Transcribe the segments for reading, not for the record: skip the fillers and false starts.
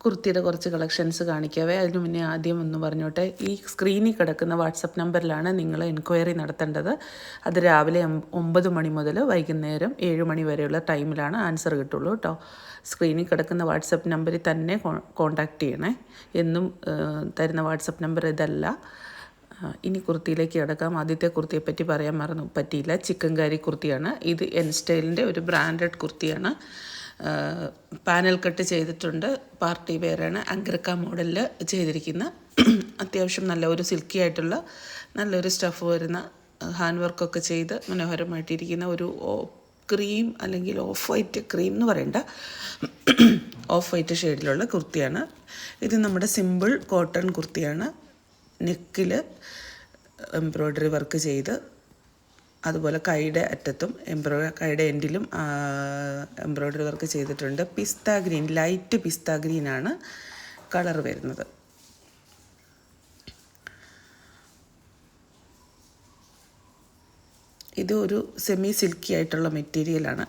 കുർത്തിയുടെ കുറച്ച് കളക്ഷൻസ് കാണിക്കാവേ. അതിനു മുന്നേ ആദ്യം ഒന്ന് പറഞ്ഞോട്ടെ, ഈ സ്ക്രീനിൽ കിടക്കുന്ന വാട്സപ്പ് നമ്പറിലാണ് നിങ്ങൾ എൻക്വയറി നടത്തേണ്ടത്. അത് രാവിലെ 9 മണി മുതൽ വൈകുന്നേരം 7 മണി വരെയുള്ള ടൈമിലാണ് ആൻസർ കിട്ടുള്ളൂ കേട്ടോ. സ്ക്രീനിൽ കിടക്കുന്ന വാട്സപ്പ് നമ്പറിൽ തന്നെ കോൺടാക്റ്റ് ചെയ്യണേ. എന്നും തരുന്ന വാട്സപ്പ് നമ്പർ ഇതല്ല. ഇനി കുർത്തിയിലേക്ക് കിടക്കാം. ആദ്യത്തെ കുർത്തിയെപ്പറ്റി പറയാൻ പറ്റിയില്ല. ചിക്കൻ കാരി കുർത്തിയാണ് ഇത്. എൻ സ്റ്റൈലിൻ്റെ ഒരു ബ്രാൻഡഡ് കുർത്തിയാണ്. പാനൽ കട്ട് ചെയ്തിട്ടുണ്ട്. പാർട്ടി വെയറാണ്. അഗ്രക്ക മോഡലിൽ ചെയ്തിരിക്കുന്ന അത്യാവശ്യം നല്ല ഒരു സിൽക്കി ആയിട്ടുള്ള നല്ലൊരു സ്റ്റഫ് വരുന്ന ഹാൻഡ് വർക്കൊക്കെ ചെയ്ത് മനോഹരമായിട്ടിരിക്കുന്ന ഒരു ക്രീം അല്ലെങ്കിൽ ഓഫ് വൈറ്റ്, ക്രീം എന്ന് പറയണ്ട, ഓഫ് വൈറ്റ് ഷെയ്ഡിലുള്ള കുർത്തിയാണ് ഇത്. നമ്മുടെ സിമ്പിൾ കോട്ടൺ കുർത്തിയാണ്. നെക്കിൽ എംബ്രോയ്ഡറി വർക്ക് ചെയ്ത്, അതുപോലെ കൈയുടെ അറ്റത്തും കൈയുടെ എൻഡിലും എംബ്രോയ്ഡറി വർക്ക് ചെയ്തിട്ടുണ്ട്. പിസ്ത ഗ്രീൻ, ലൈറ്റ് പിസ്ത ഗ്രീനാണ് കളർ വരുന്നത്. ഇത് ഒരു സെമി സിൽക്കി ആയിട്ടുള്ള മെറ്റീരിയലാണ്.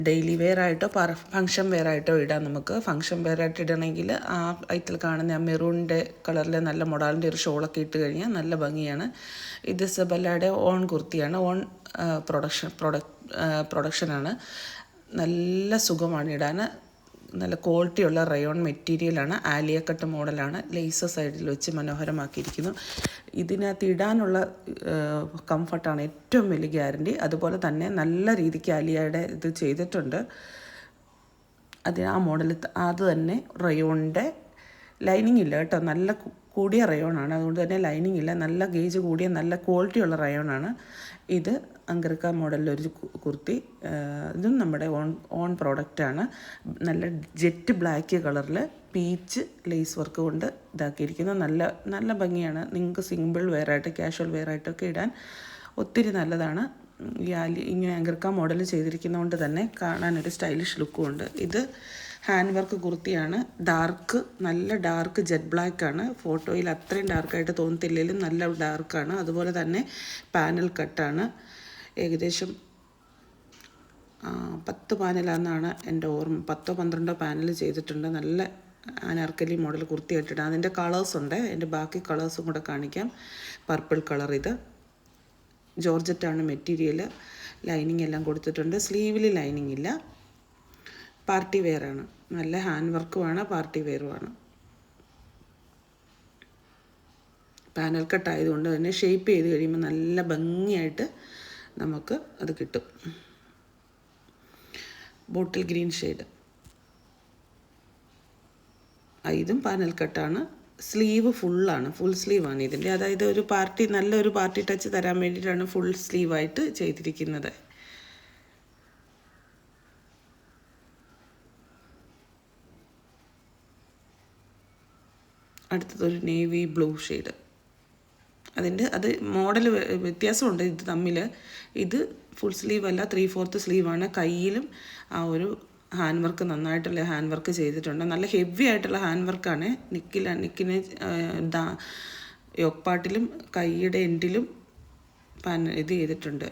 ഡെയിലി വെയർ ആയിട്ടോ ഫങ്ഷൻ വെയർ ആയിട്ടോ ഇടാം നമുക്ക്. ഫങ്ഷൻ വെയർ ആയിട്ട് ഇടണമെങ്കിൽ ആ ഇതിൽ കാണുന്ന ആ മെറൂണിൻ്റെ കളറിൽ നല്ല മൊഡാലിൻ്റെ ഒരു ഷോളൊക്കെ ഇട്ട് കഴിഞ്ഞാൽ നല്ല ഭംഗിയാണ്. ഇത് സബല്ലയുടെ ഓൺ കുർത്തിയാണ്. ഓൺ പ്രൊഡക്ഷനാണ്. നല്ല സുഖമാണ് ഇടാൻ. നല്ല ക്വാളിറ്റിയുള്ള റയോൺ മെറ്റീരിയലാണ്. ആലിയ കട്ട് മോഡലാണ്. ലേസ് സൈഡിൽ വെച്ച് മനോഹരമാക്കിയിരിക്കുന്നു. ഇതിനകത്ത് ഇടാനുള്ള കംഫർട്ടാണ് ഏറ്റവും വലിയ ഗ്യാരണ്ടി. അതുപോലെ തന്നെ നല്ല രീതിക്ക് ആലിയയുടെ ഇത് ചെയ്തിട്ടുണ്ട്. ആ മോഡൽ അത് തന്നെ റയോണിൻ്റെ ലൈനിങ് ഇല്ല കേട്ടോ. നല്ല കൂടിയ റയോണാണ്. അതുകൊണ്ട് തന്നെ ലൈനിങ് ഇല്ല. നല്ല ഗേജ് കൂടിയ നല്ല ക്വാളിറ്റിയുള്ള റയോണാണ് ഇത്. അങ്കർക്ക മോഡലിലൊരു കുർത്തി. ഇതും നമ്മുടെ ഓൺ പ്രോഡക്റ്റാണ്. നല്ല ജെറ്റ് ബ്ലാക്ക് കളറിൽ പീച്ച് ലേസ് വർക്ക് കൊണ്ട് ഇതാക്കിയിരിക്കുന്നത്. നല്ല ഭംഗിയാണ്. നിങ്ങൾക്ക് സിമ്പിൾ വെയറായിട്ട് കാഷ്വൽ വെയറായിട്ടൊക്കെ ഇടാൻ ഒത്തിരി നല്ലതാണ്. ഇങ്ങനെ അങ്കർക്ക മോഡൽ ചെയ്തിരിക്കുന്നതുകൊണ്ട് തന്നെ കാണാനൊരു സ്റ്റൈലിഷ് ലുക്കും ഉണ്ട്. ഇത് ഹാൻഡ് വർക്ക് കുർത്തിയാണ്. നല്ല ഡാർക്ക് ജെറ്റ് ബ്ലാക്കാണ്. ഫോട്ടോയിൽ അത്രയും ഡാർക്കായിട്ട് തോന്നത്തില്ലെങ്കിലും നല്ല ഡാർക്കാണ്. അതുപോലെ തന്നെ പാനൽ കട്ടാണ്. ഏകദേശം 10 പാനലാണെന്നാണ് എൻ്റെ ഓർമ്മ. 10-12 പാനൽ ചെയ്തിട്ടുണ്ട്. നല്ല അനാർക്കലി മോഡൽ കുർത്തിയായിട്ടിട്ട് അതിൻ്റെ കളേഴ്സ് ഉണ്ട്. എൻ്റെ ബാക്കി കളേഴ്സും കൂടെ കാണിക്കാം. പർപ്പിൾ കളർ, ഇത് ജോർജറ്റാണ് മെറ്റീരിയൽ. ലൈനിങ് എല്ലാം കൊടുത്തിട്ടുണ്ട്. സ്ലീവിൽ ലൈനിങ് ഇല്ല. പാർട്ടി വെയറാണ്. നല്ല ഹാൻഡ് വർക്കുമാണ്, പാർട്ടി വെയറുമാണ്. പാനൽ കട്ട് ആയതുകൊണ്ട് തന്നെ ഷേപ്പ് ചെയ്ത് കഴിയുമ്പോൾ നല്ല ഭംഗിയായിട്ട് നമുക്ക് അത് കിട്ടും. Bottle green shade. ഇതും പാനൽ കട്ടാണ്. സ്ലീവ് ഫുള്ളാണ്. ഫുൾ സ്ലീവാണ് ഇതിൻ്റെ. അതായത് നല്ലൊരു പാർട്ടി ടച്ച് തരാൻ വേണ്ടിയിട്ടാണ് ഫുൾ സ്ലീവായിട്ട് ചെയ്തിരിക്കുന്നത്. അടുത്തതൊരു നേവി ബ്ലൂ ഷെയ്ഡ്. അത് മോഡൽ വ്യത്യാസമുണ്ട് ഇത് തമ്മിൽ. ഇത് ഫുൾ സ്ലീവ് അല്ല, 3/4 സ്ലീവാണ്. കയ്യിലും ആ ഒരു ഹാൻഡ് വർക്ക്, നന്നായിട്ടുള്ള ഹാൻഡ് വർക്ക് ചെയ്തിട്ടുണ്ട്. നല്ല ഹെവി ആയിട്ടുള്ള ഹാൻഡ് വർക്കാണ്. നിക്കിന് യോക്ക് പാർട്ടിലും കൈയുടെ എൻഡിലും ഇത് ചെയ്തിട്ടുണ്ട്.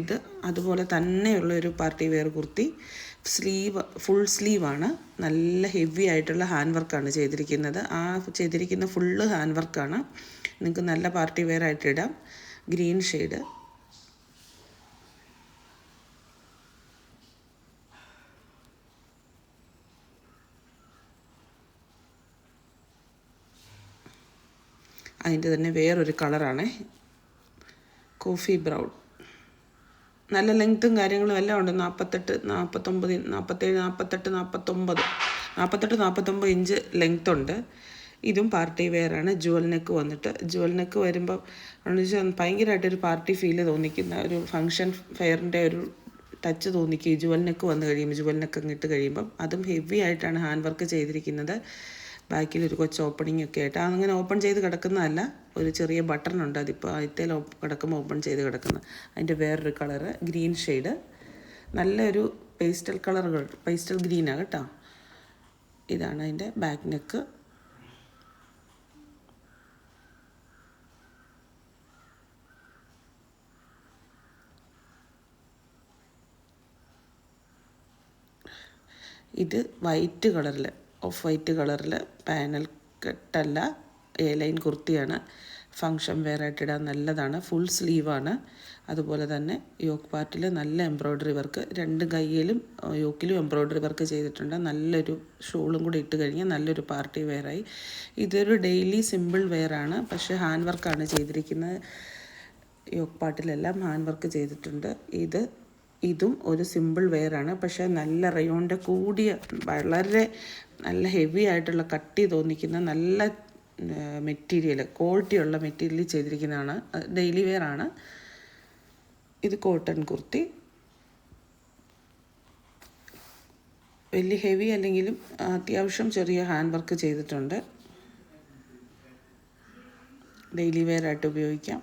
ഇത് അതുപോലെ തന്നെയുള്ള ഒരു പാർട്ടി വെയർ കുർത്തി. ഫുൾ സ്ലീവാണ്. നല്ല ഹെവി ആയിട്ടുള്ള ഹാൻഡ് വർക്കാണ് ചെയ്തിരിക്കുന്നത്. ചെയ്തിരിക്കുന്ന ഫുള്ള് ഹാൻഡ് വർക്കാണ്. നിങ്ങൾക്ക് നല്ല പാർട്ടി വെയർ ആയിട്ട് ഇടാം. Green shade. അതിൻ്റെ തന്നെ വേറൊരു കളറാണ് കോഫി ബ്രൗൺ. നല്ല ലെങ്ത്തും കാര്യങ്ങളും എല്ലാം ഉണ്ട്. 48, 49, 47, 48, 49 ഇഞ്ച് ലെങ്ത് ഉണ്ട്. ഇതും പാർട്ടി വെയറാണ്. ജുവൽ നെക്ക് വന്നിട്ട്, ജുവൽ നെക്ക് വരുമ്പോൾ ഭയങ്കരമായിട്ടൊരു പാർട്ടി ഫീല് തോന്നിക്കുന്ന ഒരു ഫങ്ഷൻ ഫെയറിൻ്റെ ഒരു ടച്ച് തോന്നിക്കും. ഈ ജുവൽ നെക്ക് വന്നു കഴിയുമ്പോൾ, ജുവൽ നെക്ക് ഇട്ട് കഴിയുമ്പം അതും ഹെവി ആയിട്ടാണ് ഹാൻഡ് വർക്ക് ചെയ്തിരിക്കുന്നത്. ബാക്കിൽ ഒരു കൊച്ചു ഓപ്പണിംഗ് ഒക്കെ ആയിട്ട്. അങ്ങനെ ഓപ്പൺ ചെയ്ത് കിടക്കുന്നതല്ല, ഒരു ചെറിയ ബട്ടൺ ഉണ്ട്. അതിപ്പോൾ ആദ്യത്തേൽ കിടക്കുമ്പോൾ ഓപ്പൺ ചെയ്ത് കിടക്കുന്നത്. അതിൻ്റെ വേറൊരു കളറ് ഗ്രീൻ ഷെയ്ഡ്. നല്ലൊരു പേസ്റ്റൽ ഗ്രീനാണ് കേട്ടോ. ഇതാണ് അതിൻ്റെ ബാക്ക് നെക്ക്. ഇത് വൈറ്റ് കളറിൽ ഓഫ് വൈറ്റ് കളറിൽ പാനൽ കട്ടല്ല, എ ലൈൻ കുർത്തിയാണ്. ഫങ്ഷൻ വെയർ ആയിട്ട് ഇടാൻ നല്ലതാണ്. ഫുൾ സ്ലീവാണ്. അതുപോലെ തന്നെ യോക്ക് പാർട്ടിൽ നല്ല എംബ്രോയ്ഡറി വർക്ക്, രണ്ട് കയ്യിലും യോക്കിലും എംബ്രോയ്ഡറി വർക്ക് ചെയ്തിട്ടുണ്ട്. നല്ലൊരു ഷോളും കൂടി ഇട്ട് കഴിഞ്ഞാൽ നല്ലൊരു പാർട്ടി വെയറായി. ഇതൊരു ഡെയിലി സിമ്പിൾ വെയറാണ്, പക്ഷേ ഹാൻഡ് വർക്കാണ് ചെയ്തിരിക്കുന്നത്. യോക്ക് പാർട്ടിലെല്ലാം ഹാൻഡ് വർക്ക് ചെയ്തിട്ടുണ്ട്. ഇതും ഒരു സിമ്പിൾ വെയറാണ്, പക്ഷേ നല്ല റയോണിൻ്റെ കൂടിയ വളരെ നല്ല ഹെവി ആയിട്ടുള്ള കട്ടി തോന്നിക്കുന്ന നല്ല മെറ്റീരിയൽ, ക്വാളിറ്റിയുള്ള മെറ്റീരിയൽ ചെയ്തിരിക്കുന്നതാണ്. ഡെയിലി വെയറാണ്. ഇത് കോട്ടൺ കുർത്തി. വലിയ ഹെവി അല്ലെങ്കിലും അത്യാവശ്യം ചെറിയ ഹാൻഡ് വർക്ക് ചെയ്തിട്ടുണ്ട്. ഡെയിലി വെയറായിട്ട് ഉപയോഗിക്കാം.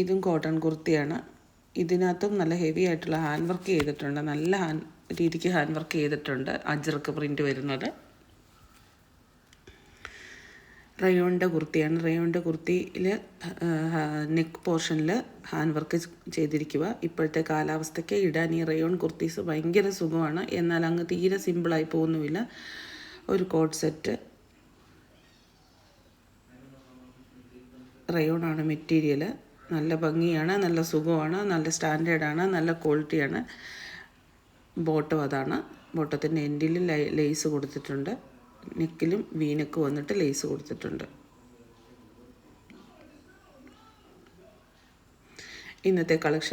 ഇതും കോട്ടൺ കുർത്തിയാണ്. ഇതിനകത്തും നല്ല ഹെവി ആയിട്ടുള്ള ഹാൻഡ് വർക്ക് ചെയ്തിട്ടുണ്ട്. നല്ല രീതിക്ക് ഹാൻഡ് വർക്ക് ചെയ്തിട്ടുണ്ട്. അജ്രക്ക് പ്രിൻറ്റ് വരുന്നത്. റയോണിൻ്റെ കുർത്തിയാണ്. റയോണിൻ്റെ കുർത്തിയിൽ നെക്ക് പോർഷനിൽ ഹാൻഡ് വർക്ക് ചെയ്തിരിക്കുക. ഇപ്പോഴത്തെ കാലാവസ്ഥയ്ക്ക് ഇടാൻ ഈ റയോൺ കുർത്തീസ് ഭയങ്കര സുഖമാണ്. എന്നാൽ അങ്ങ് തീരെ സിമ്പിളായി പോകുന്നുമില്ല. ഒരു കോട്ട് സെറ്റ്. റയോണാണ് മെറ്റീരിയൽ. നല്ല ഭംഗിയാണ്, നല്ല സുഖമാണ്, നല്ല സ്റ്റാൻഡേർഡാണ്, നല്ല ക്വാളിറ്റിയാണ്. ബോട്ടം അതാണ്. ബോട്ടത്തിൻ്റെ എൻഡിൽ ലേസ് കൊടുത്തിട്ടുണ്ട്. നെക്കിലും വീനക്ക് വന്നിട്ട് ലേസ് കൊടുത്തിട്ടുണ്ട്. ഇന്നത്തെ കളക്ഷൻ